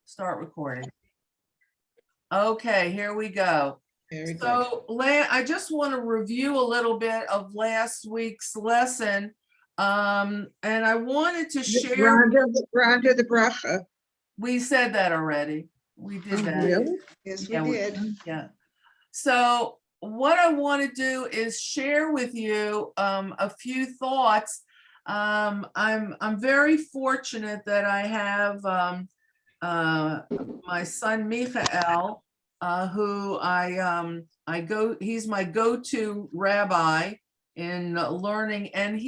Start recording. Okay, here we go. Very good. So I just want to review a little bit of last week's lesson. And I wanted to share. Ronda the bracha. We said that already. We did that. Really? Yes, we Yeah, did. Yeah. So what I want to do is share with you a few thoughts. I'm very fortunate that I have my son Michael, who he's my go-to rabbi in learning, and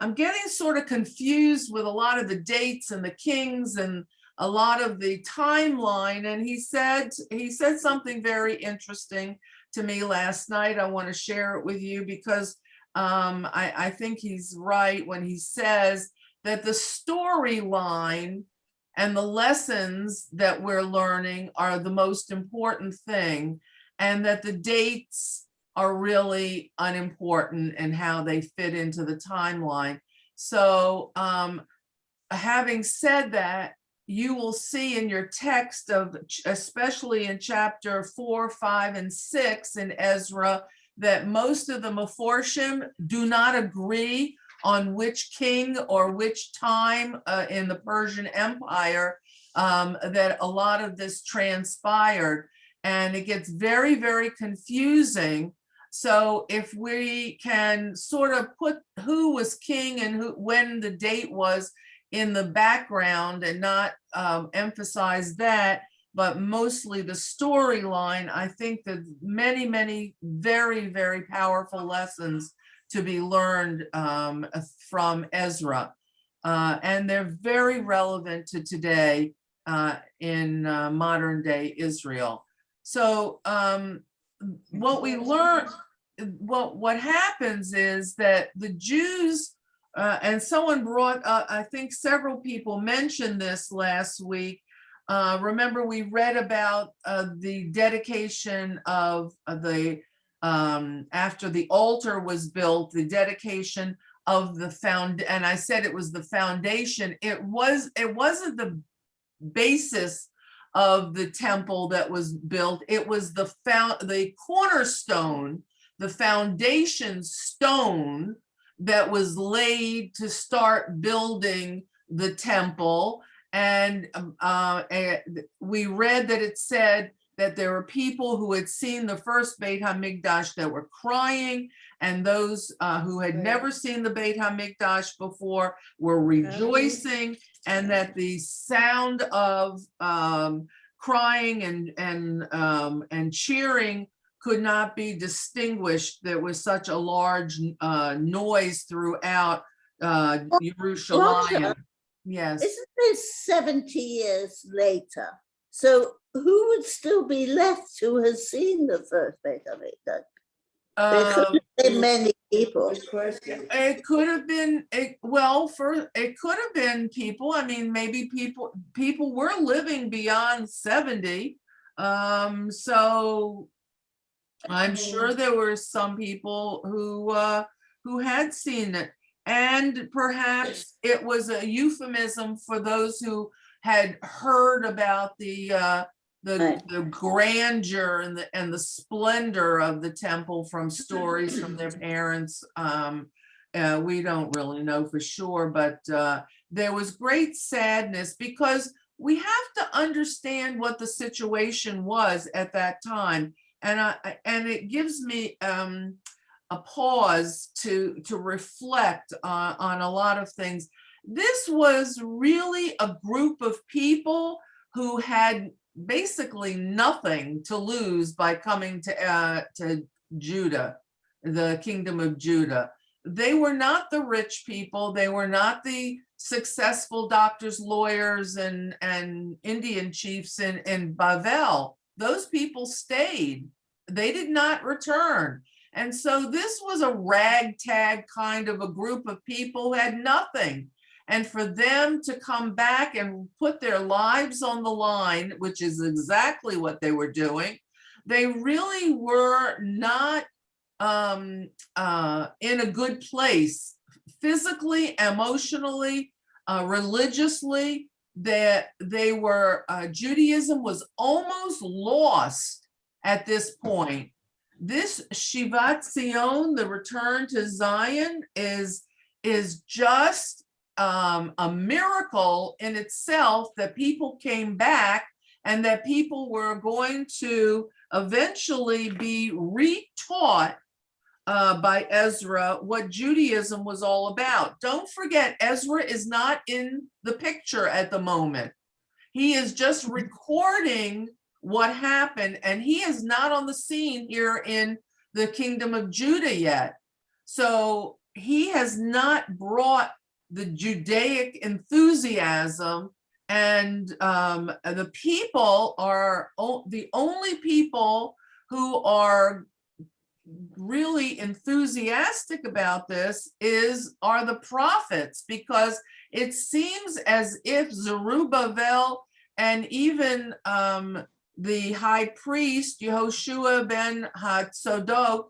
I'm getting sort of confused with a lot of the dates and the kings and a lot of the timeline. And he said something very interesting to me last night. I want to share it with you because I think he's right when he says that the storyline and the lessons that we're learning are the most important thing, and that the dates are really unimportant and how they fit into the timeline. So having said that, you will see in your text especially in chapter 4, 5, and 6 in Ezra, that most of the Meforshim do not agree on which king or which time in the Persian Empire that a lot of this transpired. And it gets very, very confusing. So if we can sort of put who was king and when the date was in the background and not emphasize that, but mostly the storyline, I think that many, many very, very powerful lessons to be learned from Ezra. And they're very relevant to today in modern day Israel. So what we learn, what happens is that the Jews, and someone brought up, I think several people mentioned this last week. Remember, we read about the dedication of the after the altar was built, the dedication of the and I said it was the foundation. It wasn't the basis of the temple that was built. It was the cornerstone, the foundation stone that was laid to start building the temple. And we read that it said that there were people who had seen the first Beit HaMikdash that were crying, and those who had never seen the Beit HaMikdash before were rejoicing, and that the sound of crying and cheering could not be distinguished. There was such a large noise throughout Jerusalem. Yes. Isn't this 70 years later? So who would still be left who has seen the first Beit HaMikdash? There could have been many people. It could have been, it could have been people. I mean, maybe people were living beyond 70. So I'm sure there were some people who had seen it. And perhaps it was a euphemism for those who had heard about the grandeur and the splendor of the temple from stories from their parents. We don't really know for sure, but there was great sadness because we have to understand what the situation was at that time. And it gives me a pause to reflect on a lot of things. This was really a group of people who had basically nothing to lose by coming to Judah, the kingdom of Judah. They were not the rich people. They were not the successful doctors, lawyers, and Indian chiefs in Bavel. Those people stayed. They did not return. And so this was a ragtag kind of a group of people who had nothing. And for them to come back and put their lives on the line, which is exactly what they were doing, they really were not in a good place physically, emotionally, religiously. that they were, Judaism was almost lost at this point. This Shivat Zion, the return to Zion, is just a miracle in itself, that people came back and that people were going to eventually be retaught by Ezra what Judaism was all about. Don't forget, Ezra is not in the picture at the moment. He is just recording what happened, and he is not on the scene here in the kingdom of Judah yet. So he has not brought the Judaic enthusiasm, and the people are the only people who are really enthusiastic about this are the prophets, because it seems as if Zerubbabel and even the high priest Yehoshua ben Hatzodok,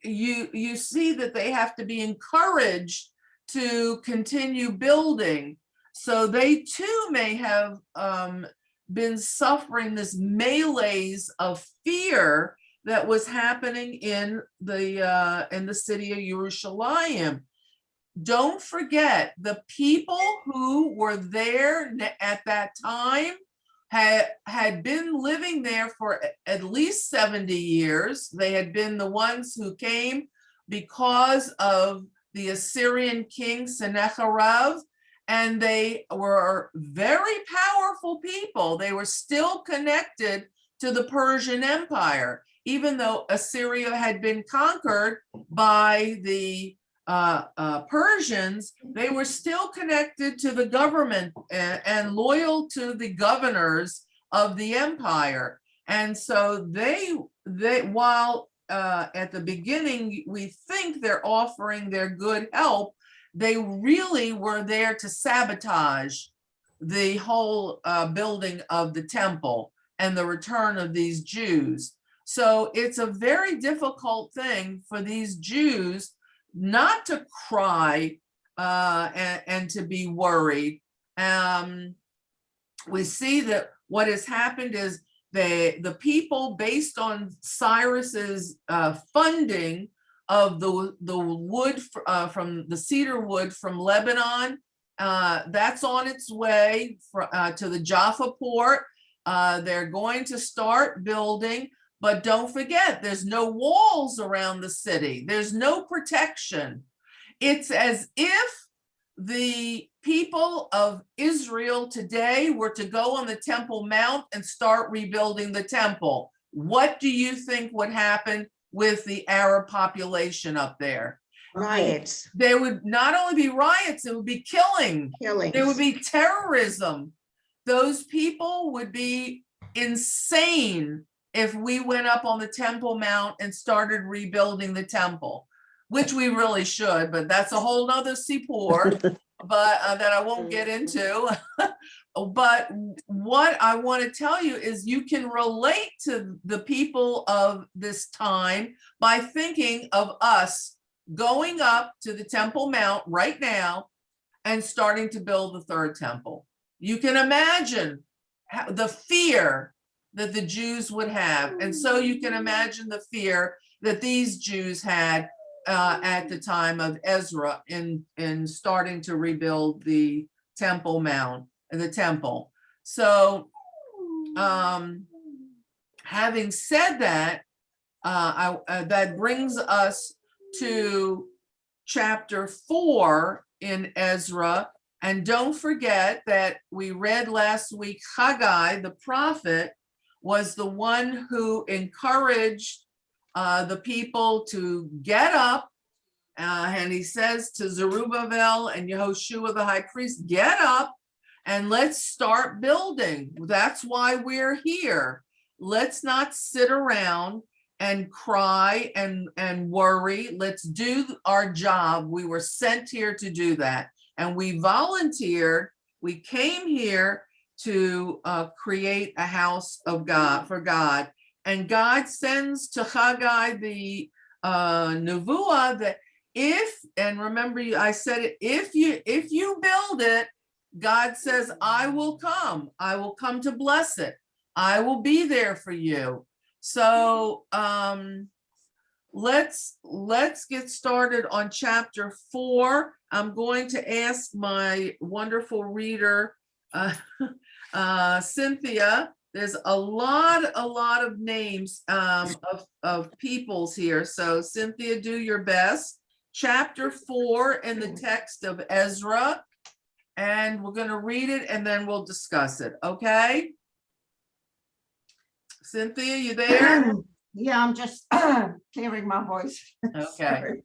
you see that they have to be encouraged to continue building. So they too may have been suffering this melees of fear that was happening in the city of Jerusalem. Don't forget, the people who were there at that time had been living there for at least 70 years. They had been the ones who came because of the Assyrian king Sennacherib, and they were very powerful people. They were still connected to the Persian Empire, even though Assyria had been conquered by the Persians. They were still connected to the government and loyal to the governors of the empire. And so they while at the beginning we think they're offering their good help, they really were there to sabotage the whole building of the temple and the return of these Jews. So it's a very difficult thing for these Jews not to cry and to be worried. We see that what has happened is the people, based on Cyrus's funding of the wood from the cedar wood from Lebanon, that's on its way to the Jaffa port. They're going to start building. But don't forget, there's no walls around the city. There's no protection. It's as if the people of Israel today were to go on the Temple Mount and start rebuilding the temple. What do you think would happen with the Arab population up there? Riots. There would not only be riots, it would be killing. Killings. There would be terrorism. Those people would be insane if we went up on the Temple Mount and started rebuilding the temple, which we really should, but that's a whole nother seaport, but that I won't get into. But what I want to tell you is you can relate to the people of this time by thinking of us going up to the Temple Mount right now and starting to build the third temple. You can imagine the fear that the Jews would have. And so you can imagine the fear that these Jews had at the time of Ezra in starting to rebuild the Temple Mount and the temple. So having said that, that brings us to chapter 4 in Ezra. And don't forget that we read last week, Haggai, the prophet, was the one who encouraged the people to get up. And he says to Zerubbabel and Yehoshua, the high priest, get up and let's start building. That's why we're here. Let's not sit around and cry and worry. Let's do our job. We were sent here to do that. And we volunteered. We came here to create a house of God for God. And God sends to Haggai the nevuah that and remember, I said it, if you build it, God says, I will come to bless it. I will be there for you. So let's get started on chapter 4. I'm going to ask my wonderful reader, Cynthia. There's a lot of names of peoples here. So Cynthia, do your best. Chapter 4 in the text of Ezra, and we're going to read it and then we'll discuss it. Okay? Cynthia, you there? Yeah, I'm just clearing my voice. Okay. Sorry.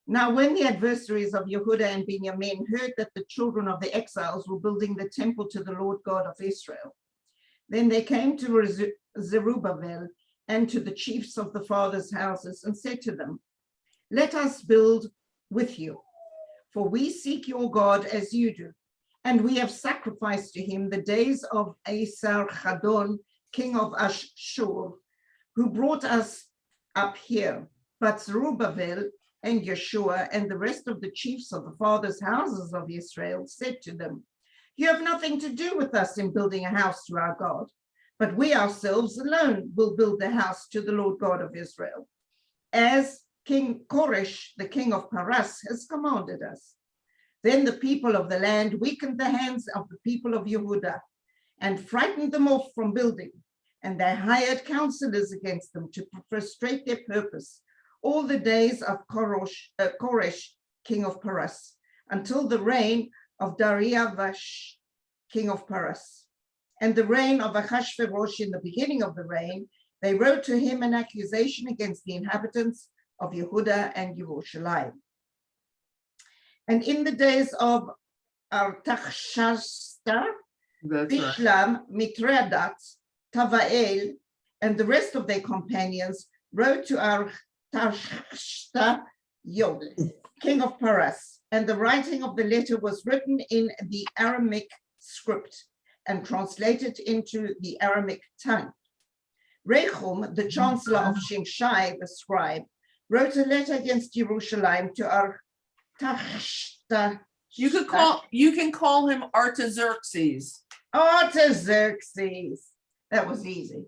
Now, when the adversaries of Yehuda and Benjamin heard that the children of the exiles were building the temple to the Lord God of Israel, then they came to Zerubbabel and to the chiefs of the fathers' houses and said to them, let us build with you, for we seek your God as you do, and we have sacrificed to him the days of Esarhaddon, king of Ashur, who brought us up here. But Zerubbabel and Yeshua and the rest of the chiefs of the fathers' houses of Israel said to them, you have nothing to do with us in building a house to our God, but we ourselves alone will build the house to the Lord God of Israel, as King Koresh, the king of Paras, has commanded us. Then the people of the land weakened the hands of the people of Yehuda and frightened them off from building, and they hired counselors against them to frustrate their purpose all the days of Koresh, king of Paras, until the reign of Dariavash, king of Paras. And the reign of Ahashverosh, in the beginning of the reign, they wrote to him an accusation against the inhabitants of Yehuda and Yerushalayim. And in the days of Artaxerxes, Bishlam, Mithredath, Tavael, and the rest of their companions wrote to Artaxerxes, king of Paras, and the writing of the letter was written in the Aramaic script and translated into the Aramaic tongue. Rehum, the chancellor of Shimshai, the scribe, wrote a letter against Jerusalem to Artaxerxes. You can call him Artaxerxes. Artaxerxes. That was easy.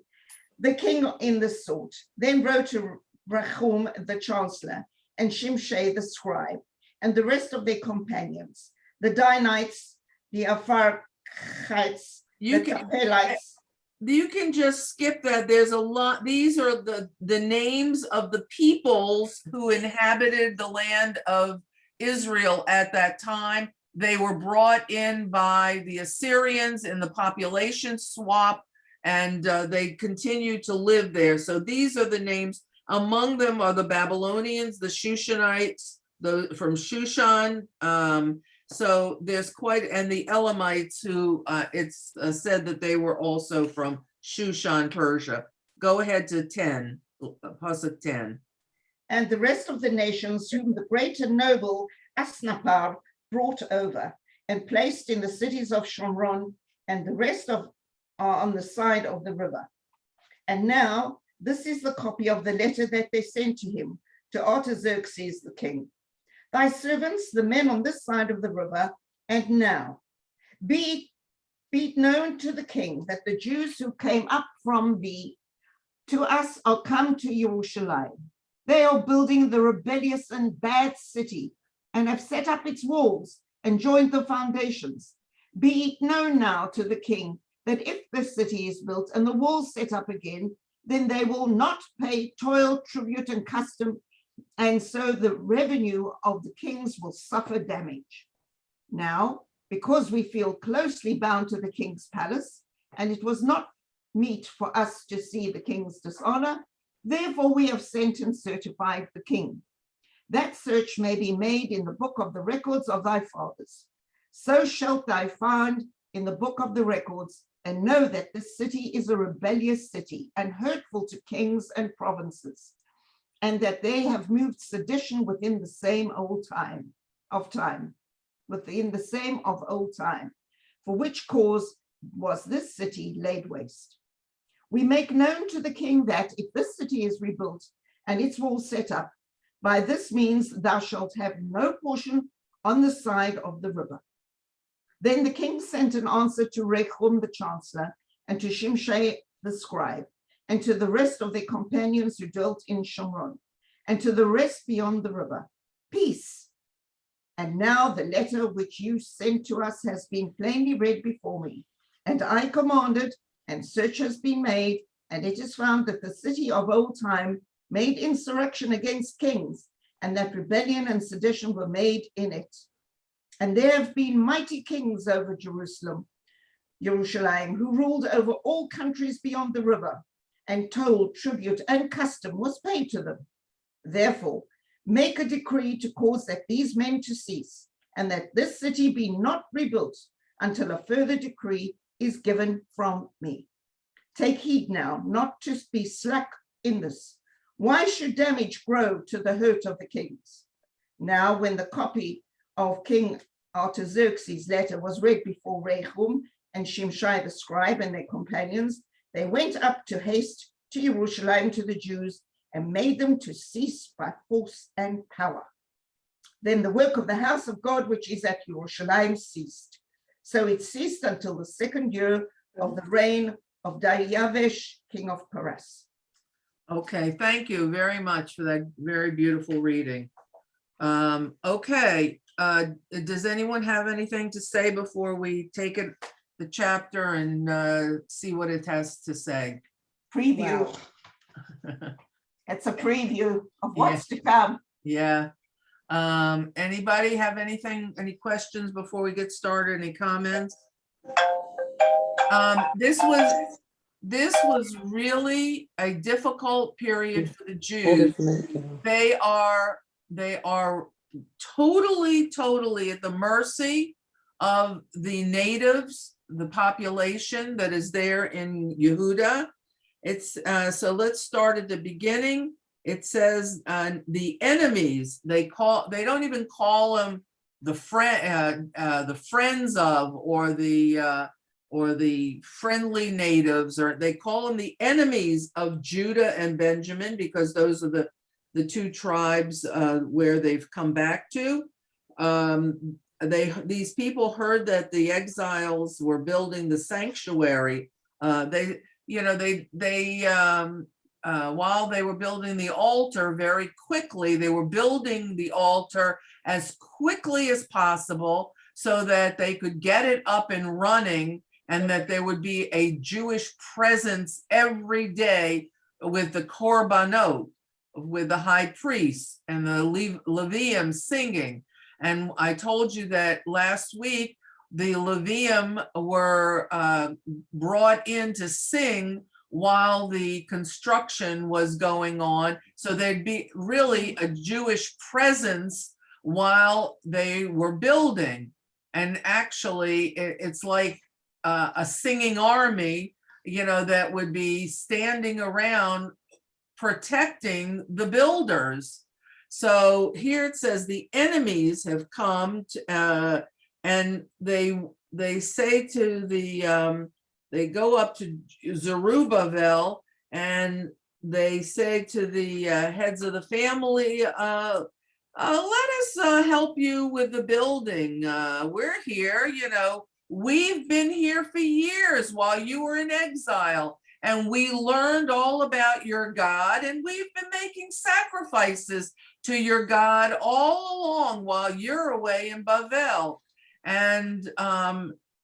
The king in the sort. Then wrote to Rehum, the chancellor, and Shimshai, the scribe, and the rest of their companions, the Danites, the Apharchites, the Capelites. You can just skip that. There's a lot. These are the names of the peoples who inhabited the land of Israel at that time. They were brought in by the Assyrians in the population swap, and they continue to live there. So these are the names. Among them are the Babylonians, the Shushanites, from Shushan. So there's quite, and the Elamites, who it's said that they were also from Shushan, Persia. Go ahead to 10, Pasuk 10. And the rest of the nations whom the great and noble Asnapar brought over and placed in the cities of Shomron, and the rest are on the side of the river. And now this is the copy of the letter that they sent to him, to Artaxerxes the king. Thy servants, the men on this side of the river, and now be it known to the king that the Jews who came up from thee to us are come to Jerusalem. They are building the rebellious and bad city and have set up its walls and joined the foundations. Be it known now to the king that if the city is built and the walls set up again, then they will not pay toil, tribute, and custom, and so the revenue of the kings will suffer damage. Now, because we feel closely bound to the king's palace, and it was not meet for us to see the king's dishonor, therefore we have sent and certified the king. That search may be made in the book of the records of thy fathers. So shalt thou find in the book of the records, and know that this city is a rebellious city and hurtful to kings and provinces, and that they have moved sedition within the same old time, for which cause was this city laid waste. We make known to the king that if this city is rebuilt and its walls set up, By this means thou shalt have no portion on the side of the river. Then the king sent an answer to Rechum the chancellor, and to Shimshai the scribe, and to the rest of their companions who dwelt in Shomron, and to the rest beyond the river, peace. And now the letter which you sent to us has been plainly read before me, and I commanded, and search has been made, and it is found that the city of old time made insurrection against kings, and that rebellion and sedition were made in it. And there have been mighty kings over Jerusalem, who ruled over all countries beyond the river, and toll, tribute, and custom was paid to them. Therefore, make a decree to cause that these men to cease, and that this city be not rebuilt until a further decree is given from me. Take heed now, not to be slack in this. Why should damage grow to the hurt of the kings? Now, when the copy of King Artaxerxes' letter was read before Rechum and Shimshai the scribe and their companions, they went up to haste to Jerusalem to the Jews and made them to cease by force and power. Then the work of the house of God, which is at Jerusalem, ceased. So it ceased until the 2nd year of the reign of Dariavesh, king of Paras. Okay, thank you very much for that very beautiful reading. Okay, does anyone have anything to say before we take the chapter and see what it has to say? Preview. Wow. It's a preview of what's to come. Yeah. Anybody have any questions before we get started? Any comments? This was really a difficult period for the Jews. They are totally at the mercy of the natives, the population that is there in Yehuda. It's so let's start at the beginning. It says the enemies, they don't even call them the friends of, or the friendly natives, or they call them the enemies of Judah and Benjamin, because those are the two tribes where they've come back to. These people heard that the exiles were building the sanctuary. While they were building the altar, very quickly, they were building the altar as quickly as possible so that they could get it up and running, and that there would be a Jewish presence every day with the korbanot, with the high priest and the Levium singing. And I told you that last week, the Levium were brought in to sing while the construction was going on. So there'd be really a Jewish presence while they were building. And actually, it's like a singing army, that would be standing around protecting the builders. So here it says the enemies have come to, and they say to they go up to Zerubbabel and they say to the heads of the family, let us help you with the building. We're here, we've been here for years while you were in exile, and we learned all about your God, and we've been making sacrifices to your God all along while you're away in Bavel. And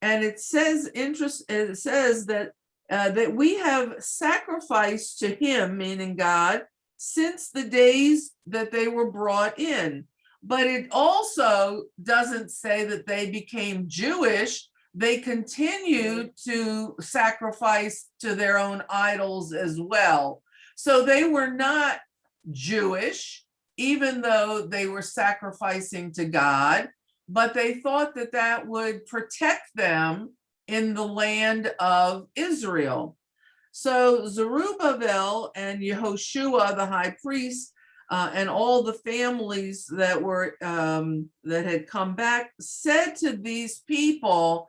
it says that that we have sacrificed to him, meaning God, since the days that they were brought in. But it also doesn't say that they became Jewish. They continued to sacrifice to their own idols as well. So they were not Jewish, even though they were sacrificing to God, but they thought that that would protect them in the land of Israel. So Zerubbabel and Yehoshua, the high priest, and all the families that were that had come back, said to these people,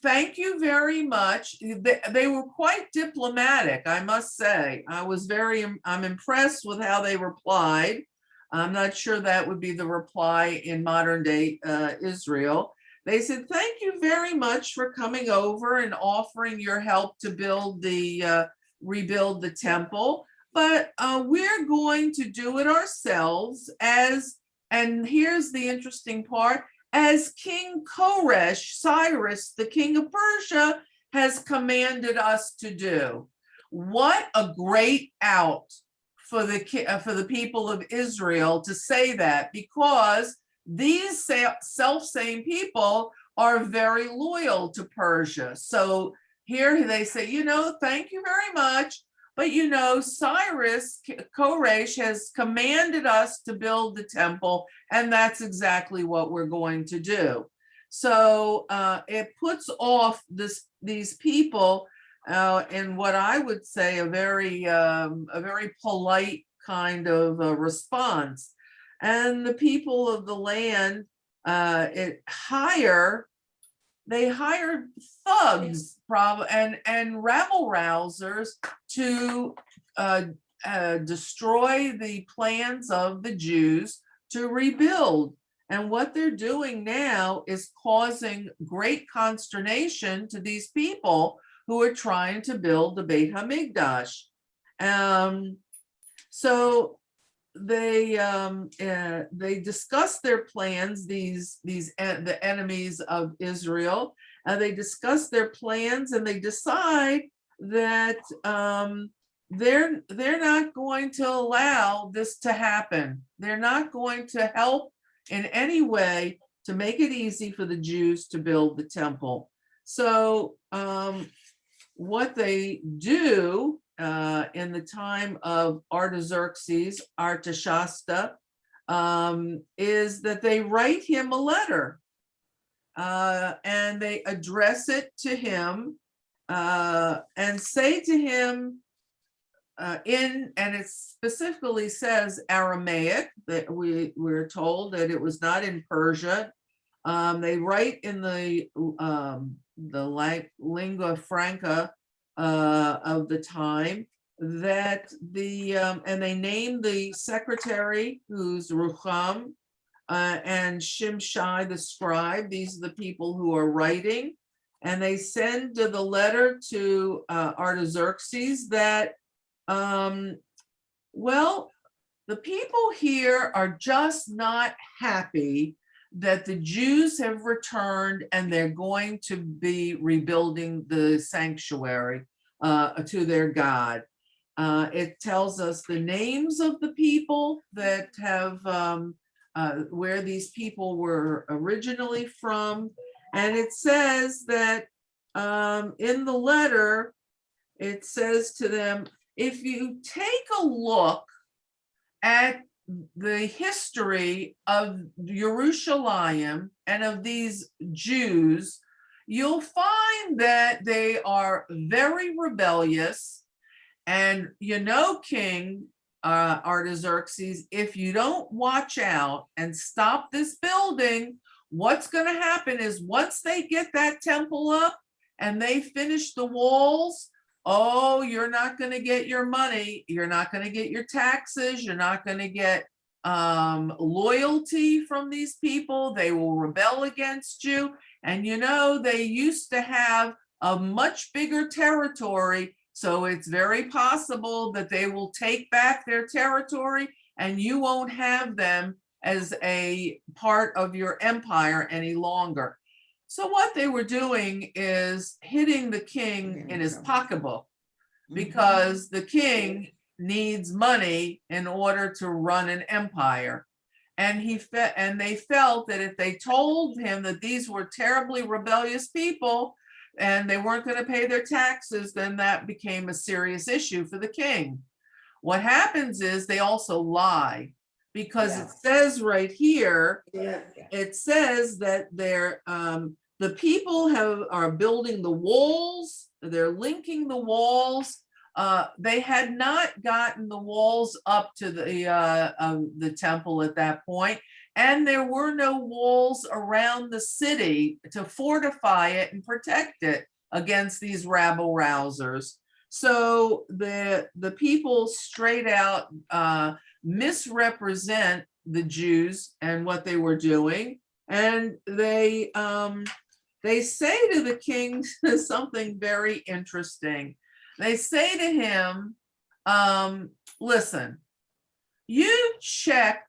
"Thank you very much." They were quite diplomatic, I must say. I'm impressed with how they replied. I'm not sure that would be the reply in modern day Israel. They said, thank you very much for coming over and offering your help to rebuild the temple. But we're going to do it ourselves and here's the interesting part, as King Cyrus, the king of Persia, has commanded us to do. What a great out for the people of Israel to say that, because these self-same people are very loyal to Persia. So here they say, thank you very much, but Cyrus, Koresh has commanded us to build the temple, and that's exactly what we're going to do. So it puts off these people in what I would say a very polite kind of response. And the people of the land they hired thugs and rabble rousers to destroy the plans of the Jews to rebuild. And what they're doing now is causing great consternation to these people who are trying to build the Beit HaMikdash. So they discuss their plans, the enemies of Israel. They discuss their plans and they decide that they're not going to allow this to happen. They're not going to help in any way to make it easy for the Jews to build the temple. So what they do in the time of Artaxerxes, Artashasta, is that they write him a letter and they address it to him and say to him and it specifically says Aramaic, that we're told that it was not in Persia. They write in the lingua franca of the time, that and they name the secretary, who's Rucham, and Shimshai the scribe. These are the people who are writing, and they send the letter to Artaxerxes that well, the people here are just not happy that the Jews have returned and they're going to be rebuilding the sanctuary to their God. It tells us the names of the people that have, where these people were originally from. And it says that in the letter, it says to them, if you take a look at the history of Jerusalem and of these Jews, you'll find that they are very rebellious. And King Artaxerxes, if you don't watch out and stop this building, what's going to happen is once they get that temple up and they finish the walls, oh, you're not going to get your money. You're not going to get your taxes. You're not going to get loyalty from these people. They will rebel against you. And they used to have a much bigger territory. So it's very possible that they will take back their territory and you won't have them as a part of your empire any longer. So what they were doing is hitting the king in his pocketbook, because the king needs money in order to run an empire. And they felt that if they told him that these were terribly rebellious people and they weren't going to pay their taxes, then that became a serious issue for the king. What happens is they also lie, because it says right here, it says that the people are building the walls, they're linking the walls. They had not gotten the walls up to the temple at that point, and there were no walls around the city to fortify it and protect it against these rabble rousers. So the people straight out misrepresent the Jews and what they were doing. And they say to the king something very interesting. They say to him, listen, you check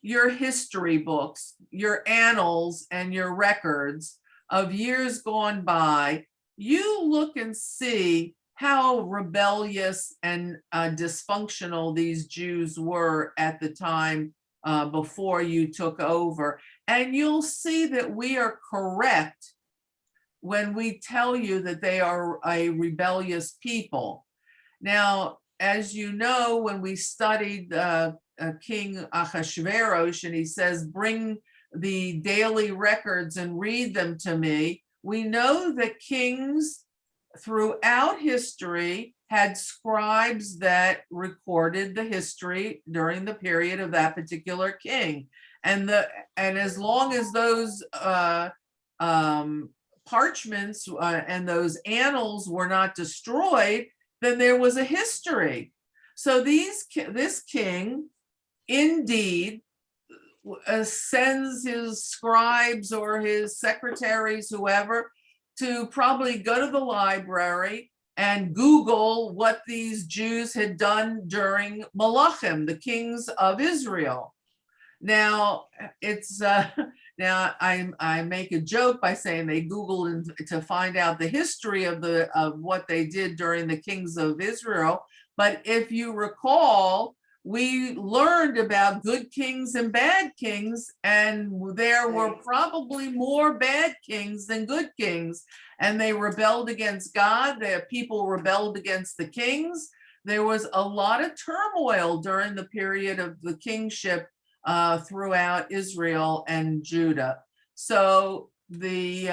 your history books, your annals and your records of years gone by. You look and see how rebellious and dysfunctional these Jews were at the time before you took over. And you'll see that we are correct when we tell you that they are a rebellious people. Now, as you know, when we studied King Ahasuerus, and he says, bring the daily records and read them to me, we know that kings throughout history had scribes that recorded the history during the period of that particular king. And as long as those parchments and those annals were not destroyed, then there was a history. So this king indeed sends his scribes or his secretaries, whoever, to probably go to the library and Google what these Jews had done during Malachim, the kings of Israel. Now, it's now I make a joke by saying they Googled to find out the history of what they did during the kings of Israel. But if you recall, we learned about good kings and bad kings, and there were probably more bad kings than good kings, and they rebelled against God. The people rebelled against the kings. There was a lot of turmoil during the period of the kingship throughout Israel and Judah. So the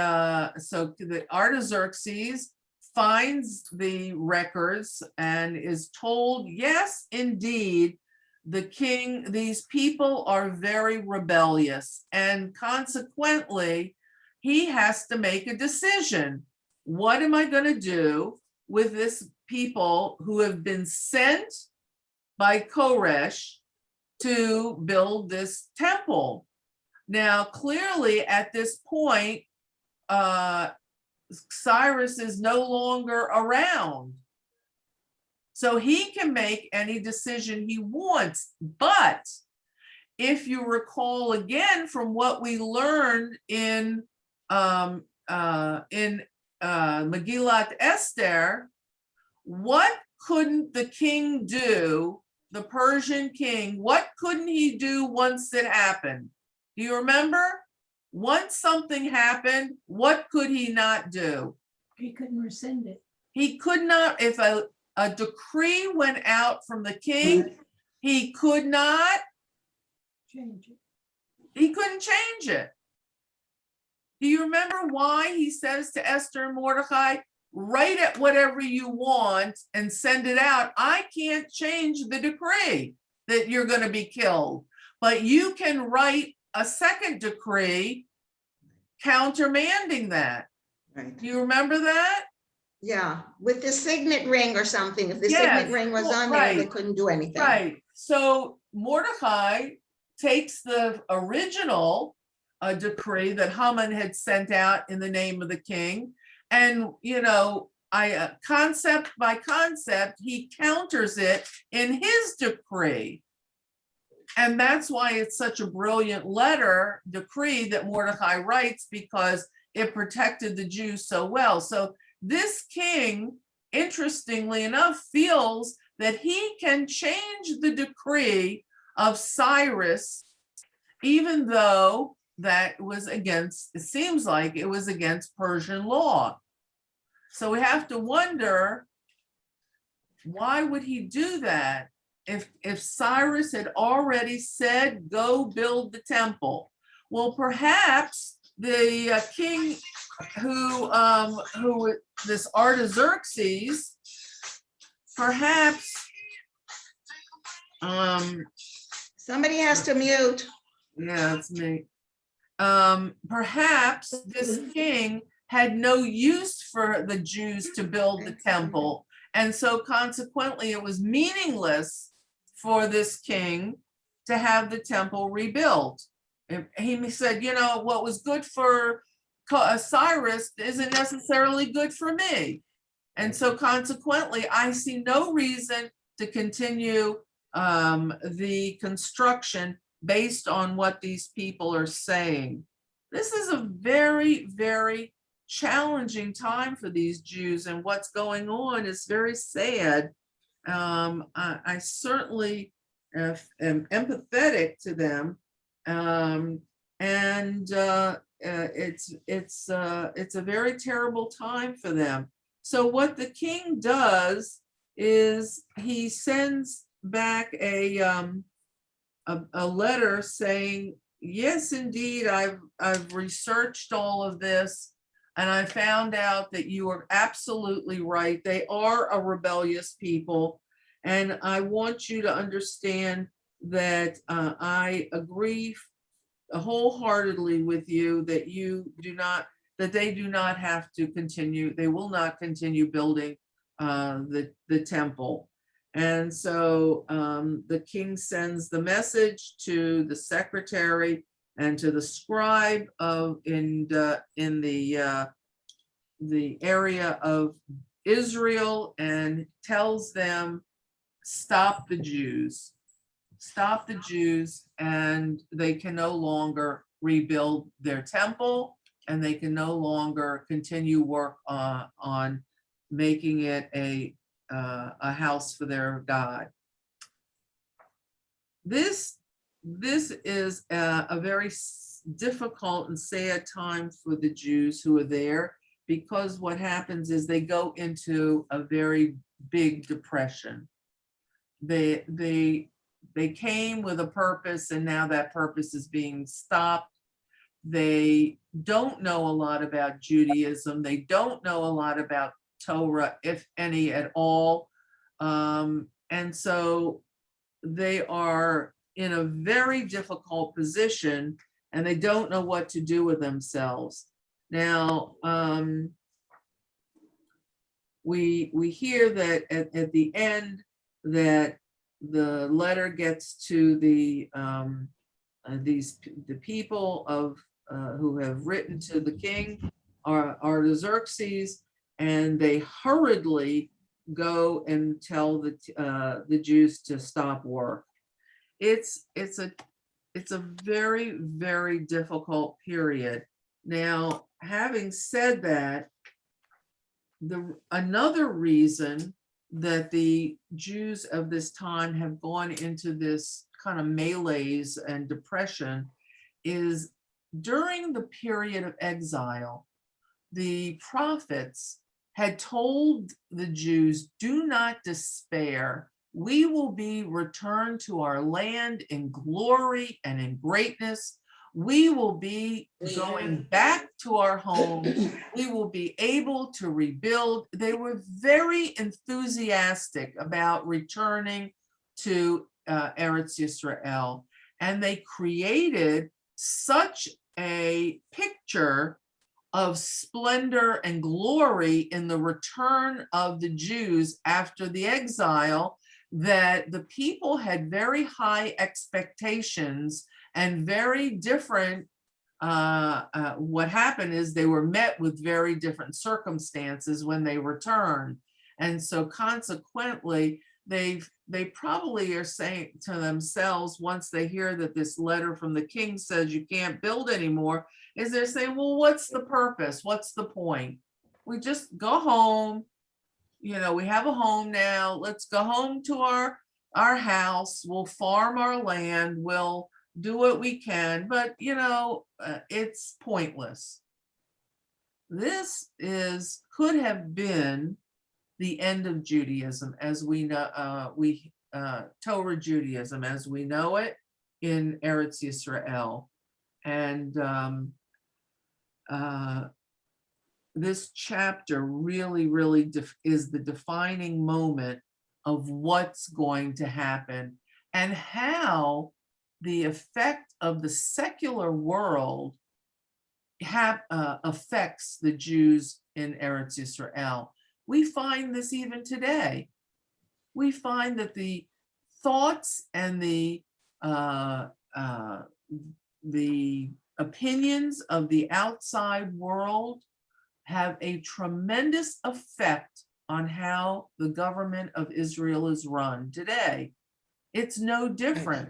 Artaxerxes finds the records and is told, yes, indeed, these people are very rebellious, and consequently, he has to make a decision. What am I going to do with this people who have been sent by Koresh to build this temple? Now, clearly at this point, Cyrus is no longer around. So he can make any decision he wants. But if you recall again from what we learned in Megillat Esther, what couldn't the king do, the Persian king, what couldn't he do once it happened? Do you remember? Once something happened, what could he not do? He couldn't rescind it. He could not, if a decree went out from the king, he could not Change it. He couldn't change it. Do you remember why he says to Esther and Mordecai, write it whatever you want and send it out? I can't change the decree that you're going to be killed, but you can write a second decree countermanding that. Right. Do you remember that? Yeah, with the signet ring or something. If the Yes, signet ring was on right. there, they couldn't do anything. Right. So Mordecai takes the original decree that Haman had sent out in the name of the king, and concept by concept, he counters it in his decree. And that's why it's such a brilliant decree that Mordecai writes, because it protected the Jews so well. So this king, interestingly enough, feels that he can change the decree of Cyrus, even though that was against, it seems like it was against Persian law. So we have to wonder, why would he do that? If Cyrus had already said, go build the temple. Well, perhaps the king who this Artaxerxes, perhaps Somebody has to mute. yeah, it's me. Perhaps this king had no use for the Jews to build the temple, and so consequently it was meaningless for this king to have the temple rebuilt. He said, you know, what was good for Cyrus isn't necessarily good for me. And so consequently, I see no reason to continue the construction based on what these people are saying. This is a very, very challenging time for these Jews, and what's going on is very sad. I certainly am empathetic to them, and it's a very terrible time for them. So what the king does is he sends back a letter saying, yes, indeed, I've researched all of this, and I found out that you are absolutely right. They are a rebellious people, and I want you to understand that I agree wholeheartedly with you that they do not have to continue. They will not continue building the temple. And so the king sends the message to the secretary and to the scribe in the area of Israel, and tells them, stop the Jews, and they can no longer rebuild their temple, and they can no longer continue work on making it a house for their God. This is a very difficult and sad time for the Jews who are there, because what happens is they go into a very big depression. They came with a purpose, and now that purpose is being stopped. They don't know a lot about Judaism. They don't know a lot about Torah, if any at all. And so they are in a very difficult position, and they don't know what to do with themselves. Now, we hear that at the end that the letter gets to the people of who have written to the king, Artaxerxes, and they hurriedly go and tell the Jews to stop work. It's a very, very difficult period. Now, having said that, another reason that the Jews of this time have gone into this kind of malaise and depression is during the period of exile, the prophets had told the Jews, do not despair. We will be returned to our land in glory and in greatness. We will be going back to our home. We will be able to rebuild. They were very enthusiastic about returning to Eretz Yisrael. And they created such a picture of splendor and glory in the return of the Jews after the exile that the people had very high expectations and very different. What happened is they were met with very different circumstances when they returned. And so consequently, they probably are saying to themselves, once they hear that this letter from the king says you can't build anymore, is they're saying, well, what's the purpose? What's the point? We just go home. You know, we have a home now. Let's go home to our house. We'll farm our land. We'll do what we can, but you know, it's pointless. This could have been the end of Judaism as we know, Torah Judaism as we know it in Eretz Yisrael. And this chapter really, really is the defining moment of what's going to happen and how the effect of the secular world affects the Jews in Eretz Yisrael. We find this even today. We find that the thoughts and the opinions of the outside world have a tremendous effect on how the government of Israel is run today. It's no different.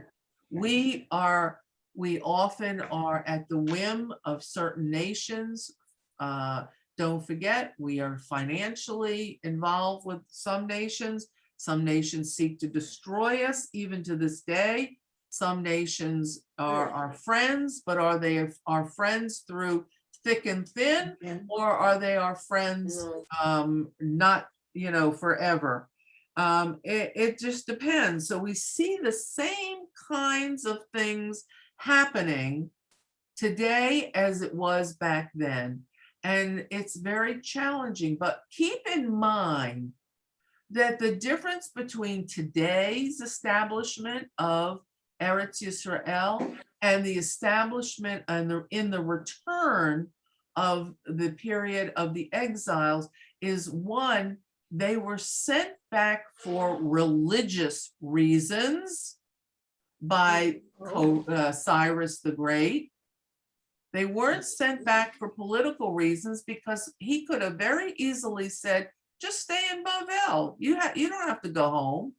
We often are at the whim of certain nations. Don't forget, we are financially involved with some nations. Some nations seek to destroy us even to this day. Some nations are our friends, but are they our friends through thick and thin, or are they our friends not, forever? It just depends. So we see the same kinds of things happening today as it was back then. And it's very challenging, but keep in mind that the difference between today's establishment of Eretz Yisrael and the establishment and in the return of the period of the exiles is, one, they were sent back for religious reasons by Cyrus the Great. They weren't sent back for political reasons, because he could have very easily said, just stay in Bavel. You don't have to go home.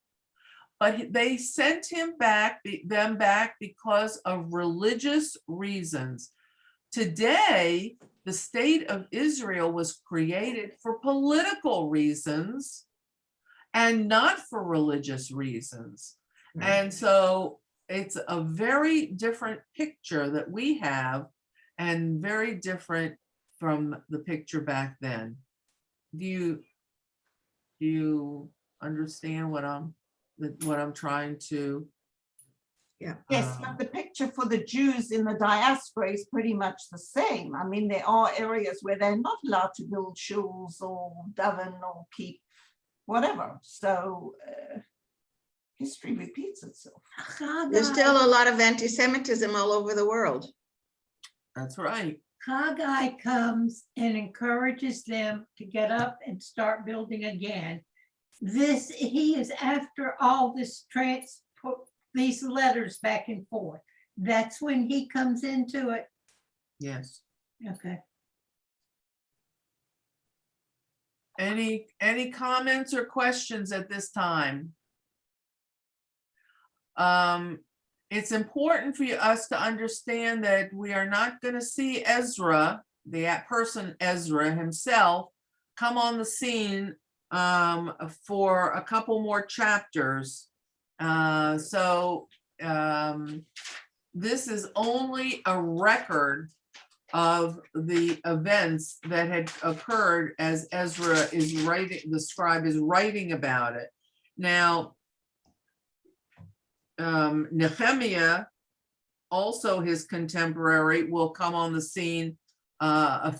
But they sent them back because of religious reasons. Today, the state of Israel was created for political reasons and not for religious reasons. And so it's a very different picture that we have, and very different from the picture back then. Do you understand what I'm trying to? Yes, but the picture for the Jews in the diaspora is pretty much the same. I mean, there are areas where they're not allowed to build shuls or daven or keep whatever. So history repeats itself. There's still a lot of anti-Semitism all over the world. That's right. Haggai comes and encourages them to get up and start building again. He is after all this transport, these letters back and forth. That's when he comes into it. Yes. Okay. Any comments or questions at this time? It's important for us to understand that we are not going to see Ezra, the person Ezra himself, come on the scene for a couple more chapters. This is only a record of the events that had occurred as Ezra is writing, the scribe is writing about it. Now, Nechemiah, also his contemporary, will come on the scene a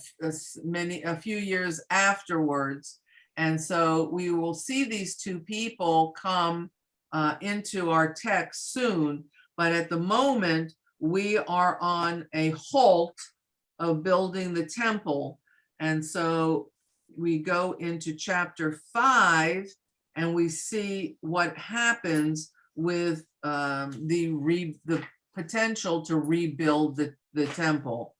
few years afterwards. And so we will see these two people come into our text soon. But at the moment, we are on a halt of building the temple. And so we go into chapter 5 and we see what happens with the potential to rebuild the temple.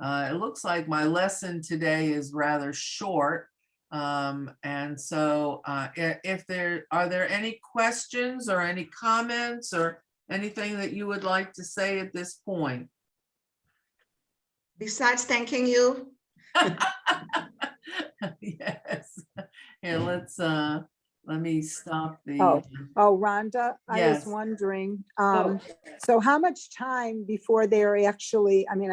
It looks like my lesson today is rather short. And so are there any questions or any comments or anything that you would like to say at this point? Besides thanking you. Yes. Here, let me stop the. Oh, Rhonda, I Yes. was wondering, Oh. so how much time before they're actually, I mean,